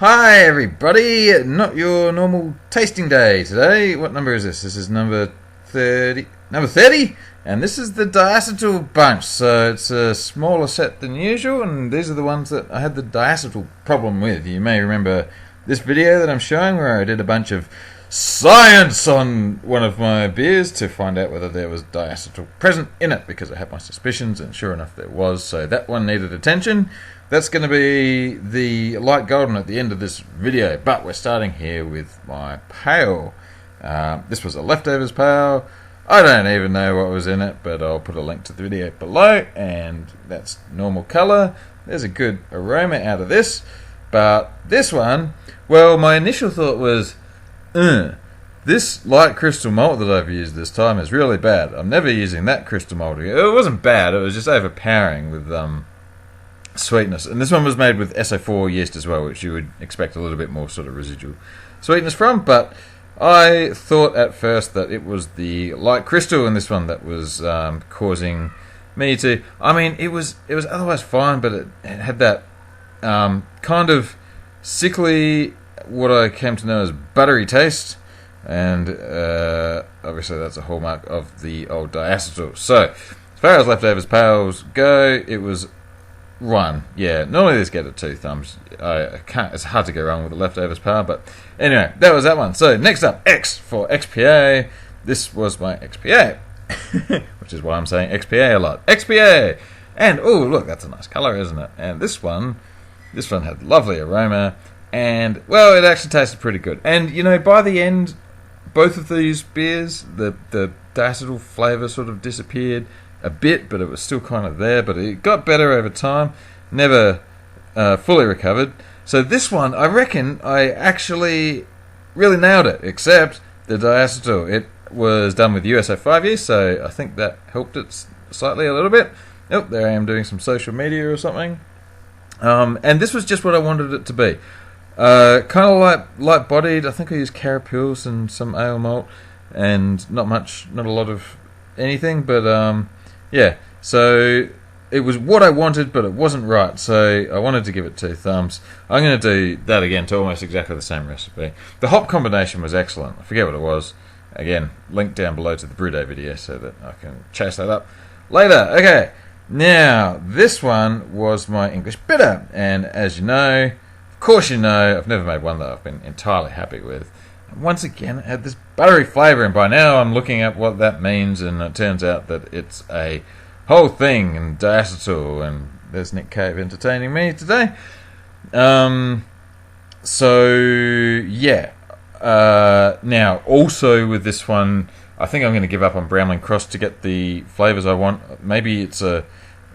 Hi everybody, not your normal tasting day today. What number is this? This is number 30. Number 30? And this is the Diacetyl Bunch, so it's a smaller set than usual, and these are the ones that I had the diacetyl problem with. You may remember this video that I'm showing where I did a bunch of science on one of my beers to find out whether there was diacetyl present in it, because I had my suspicions, and sure enough there was, so that one needed attention. That's going to be the light golden at the end of this video, but we're starting here with my pale. This was a leftovers pale. I don't even know what was in it, but I'll put a link to the video below, and that's normal colour. There's a good aroma out of this, but this one, well, my initial thought was, this light crystal malt that I've used this time is really bad. I'm never using that crystal malt again. It wasn't bad, it was just overpowering with sweetness. And this one was made with SO4 yeast as well, which you would expect a little bit more sort of residual sweetness from, but I thought at first that it was the light crystal in this one that was causing me to... I mean, it was otherwise fine, but it had that kind of sickly, what I came to know as buttery taste, and obviously that's a hallmark of the old diacetyl. So, as far as leftovers pales go, it was one. Yeah, normally these get 2 thumbs. I can't. It's hard to go wrong with the leftovers pale, but anyway, that was that one. So next up, X for XPA. This was my XPA, which is why I'm saying XPA a lot. XPA, and oh look, that's a nice color, isn't it? And this one had lovely aroma, and well, it actually tasted pretty good. And you know, by the end, both of these beers, the diacetyl flavour sort of disappeared a bit, but it was still kind of there, but it got better over time, never fully recovered. So this one, I reckon I actually really nailed it, except the diacetyl. It was done with USO5 yeast, so I think that helped it slightly a little bit. Oh, there I am doing some social media or something. And this was just what I wanted it to be. Kind of light-bodied. I think I used carapils and some ale malt, and not a lot of anything, but yeah, so it was what I wanted, but it wasn't right, so I wanted to give it 2 thumbs. I'm going to do that again to almost exactly the same recipe. The hop combination was excellent. I forget what it was. Again, link down below to the brew day video so that I can chase that up later. Okay, now this one was my English bitter, and as you know, of course you know, I've never made one that I've been entirely happy with. Once again, it had this buttery flavour, and by now I'm looking at what that means, and it turns out that it's a whole thing, and diacetyl, and there's Nick Cave entertaining me today. So, yeah. Now, also with this one, I think I'm going to give up on Bramling Cross to get the flavours I want. Maybe it's I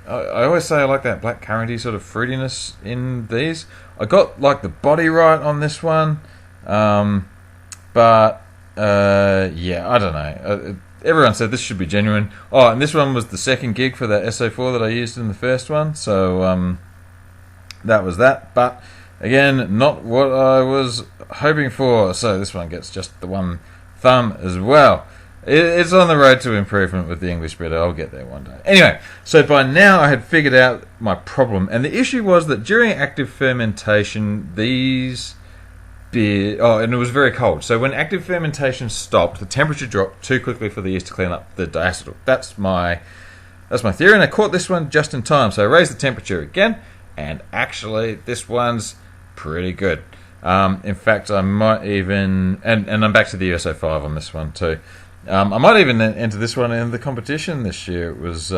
always say I like that black curranty sort of fruitiness in these. I got, like, the body right on this one. But, yeah, I don't know. Everyone said this should be genuine. Oh, and this one was the second gig for that SO4 that I used in the first one. So, that was that. But, again, not what I was hoping for. So this one gets just the 1 thumb as well. It's on the road to improvement with the English bitter. I'll get there one day. Anyway, so by now I had figured out my problem. And the issue was that during active fermentation, these... and it was very cold. So when active fermentation stopped, the temperature dropped too quickly for the yeast to clean up the diacetyl. That's my theory, and I caught this one just in time. So I raised the temperature again, and actually this one's pretty good. In fact, I might even, and I'm back to the USO5 on this one too. I might even enter this one in the competition this year. It was,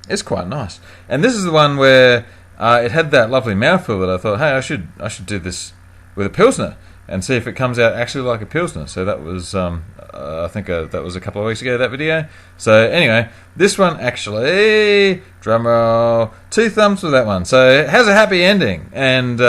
it's quite nice. And this is the one where it had that lovely mouthfeel that I thought, hey, I should do this with a Pilsner and see if it comes out actually like a Pilsner. So that was, I think that was a couple of weeks ago, that video. So anyway, this one actually, drumroll, 2 thumbs for that one. So it has a happy ending. And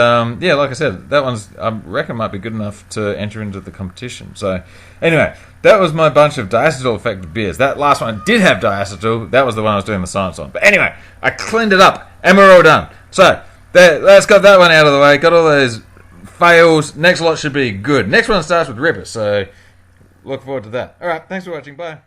yeah, like I said, that one's, I reckon, might be good enough to enter into the competition. So anyway, that was my bunch of diacetyl affected beers. That last one did have diacetyl. That was the one I was doing the science on. But anyway, I cleaned it up and we're all done. So let's got that one out of the way. Got all those fails. Next lot should be good. Next one starts with Ripper, so look forward to that. Alright, thanks for watching. Bye.